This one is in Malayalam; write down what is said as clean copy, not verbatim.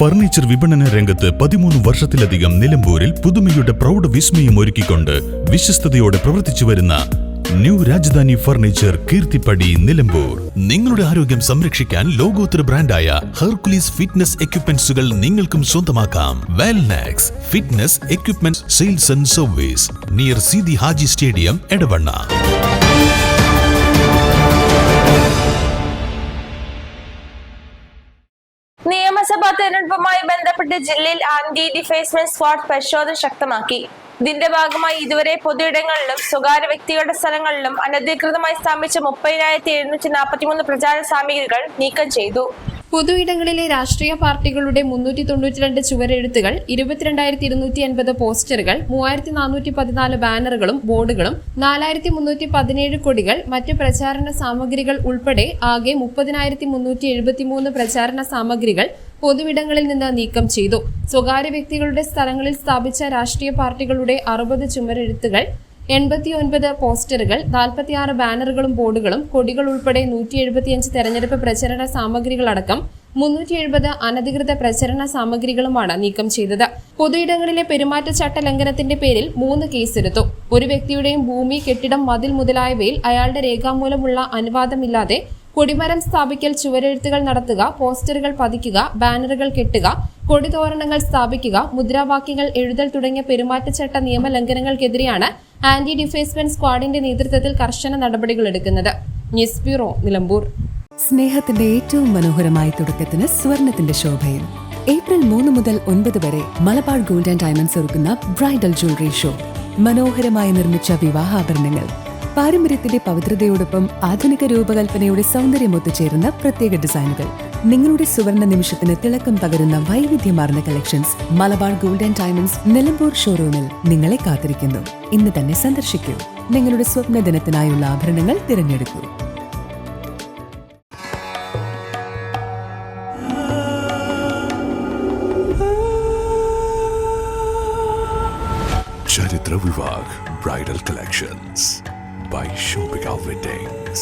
ഫർണിച്ചർ വിപണന രംഗത്ത് 13 വർഷത്തിലധികം നിലമ്പൂരിൽ പുതുമയുടെ പ്രൗഢ വിസ്മയം ഒരുക്കിക്കൊണ്ട് വിശ്വസ്തയോടെ പ്രവർത്തിച്ചു വരുന്ന ന്യൂ രാജധാനി ഫർണിച്ചർ കീർത്തിപ്പടി നിലമ്പൂർ. നിങ്ങളുടെ ആരോഗ്യം സംരക്ഷിക്കാൻ ലോകോത്തര ബ്രാൻഡായ ഹെർക്കുലീസ് ഫിറ്റ്നസ് എക്യുപ്മെന്റ്സുകൾ നിങ്ങൾക്കും സ്വന്തമാക്കാം. Wellnex fitness equipment sales and service near Seethi Haji stadium, Edavanna. നിയമസഭാ തെരഞ്ഞെടുപ്പുമായി ബന്ധപ്പെട്ട് ജില്ലയിൽ ആന്റി ഡിഫേസ്മെന്റ് സ്ക്വാഡ് പരിശോധന ശക്തമാക്കി. ഇതിന്റെ ഭാഗമായി ഇതുവരെ പൊതുയിടങ്ങളിലും സ്വകാര്യ വ്യക്തികളുടെ സ്ഥലങ്ങളിലും അനധികൃതമായി സ്ഥാപിച്ച 30,743 പ്രചാരണ സാമഗ്രികൾ നീക്കം ചെയ്തു. പൊതുയിടങ്ങളിലെ രാഷ്ട്രീയ പാർട്ടികളുടെ 392 ചുവരെഴുത്തുകൾ, 22,250 പോസ്റ്ററുകൾ, 3,414 ബാനറുകളും ബോർഡുകളും, 4,317 കൊടികൾ, മറ്റ് പ്രചാരണ സാമഗ്രികൾ ഉൾപ്പെടെ ആകെ 30,373 പ്രചാരണ സാമഗ്രികൾ പൊതുവിടങ്ങളിൽ നിന്ന് നീക്കം ചെയ്തു. സ്വകാര്യ വ്യക്തികളുടെ സ്ഥലങ്ങളിൽ സ്ഥാപിച്ച രാഷ്ട്രീയ പാർട്ടികളുടെ 60 ചുമരെഴുത്തുകൾ, 89 പോസ്റ്ററുകൾ, 46 ബാനറുകളും ബോർഡുകളും കൊടികൾ ഉൾപ്പെടെ 175 തെരഞ്ഞെടുപ്പ് പ്രചരണ സാമഗ്രികളടക്കം 370 അനധികൃത പ്രചരണ സാമഗ്രികളുമാണ് നീക്കം ചെയ്തത്. പൊതുയിടങ്ങളിലെ പെരുമാറ്റച്ചട്ട ലംഘനത്തിന്റെ പേരിൽ 3 കേസെടുത്തു. ഒരു വ്യക്തിയുടെയും ഭൂമി, കെട്ടിടം, മതിൽ മുതലായവയിൽ അയാളുടെ രേഖാമൂലമുള്ള അനുവാദമില്ലാതെ കൊടിമരം സ്ഥാപിക്കൽ, ചുവരെഴുത്തുകൾ നടത്തുക, പോസ്റ്ററുകൾ പതിക്കുക, ബാനറുകൾ കെട്ടുക, കൊടിതോരണങ്ങൾ സ്ഥാപിക്കുക, മുദ്രാവാക്യങ്ങൾ എഴുതൽ തുടങ്ങിയ പെരുമാറ്റച്ചട്ട നിയമലംഘനങ്ങൾക്കെതിരെയാണ് ആന്റി ഡിഫേസ്മെന്റ് സ്ക്വാഡിന്റെ നേതൃത്വത്തിൽ കർശന നടപടികളെടുക്കുന്നത്. News bureau, Nilambur. സ്നേഹത്തിന്റെ ഏറ്റവും മനോഹരമായ തുടക്കത്തിന് സ്വർണത്തിന്റെ ശോഭയിൽ ഏപ്രിൽ 3 മുതൽ 9 വരെ മലബാർ ഗോൾഡ് ആൻഡ് ഡയമണ്ട്സ് ഒരുക്കുന്ന ബ്രൈഡൽ ജ്വല്ലറി ഷോ. മനോഹരമായി നിർമ്മിച്ച വിവാഹാഭരണങ്ങൾ, പാരമ്പര്യത്തിന്റെ പവിത്രതയോടൊപ്പം ആധുനിക രൂപകൽപ്പനയുടെ സൗന്ദര്യം ഒത്തുചേരുന്ന പ്രത്യേക ഡിസൈനുകൾ, നിങ്ങളുടെ സുവർണ നിമിഷത്തിന് തിളക്കം പകരുന്ന വൈവിധ്യമാർന്ന collections Malabar gold and diamonds Nilambur ഷോറൂമിൽ നിങ്ങളെ കാത്തിരിക്കുന്നു. ഇന്ന് തന്നെ സന്ദർശിക്കൂ. നിങ്ങളുടെ സ്വപ്ന ദിനത്തിനായുള്ള ആഭരണങ്ങൾ തിരഞ്ഞെടുക്കൂ. ചരിത്ര Vivah bridal collections by Shobhika Weddings.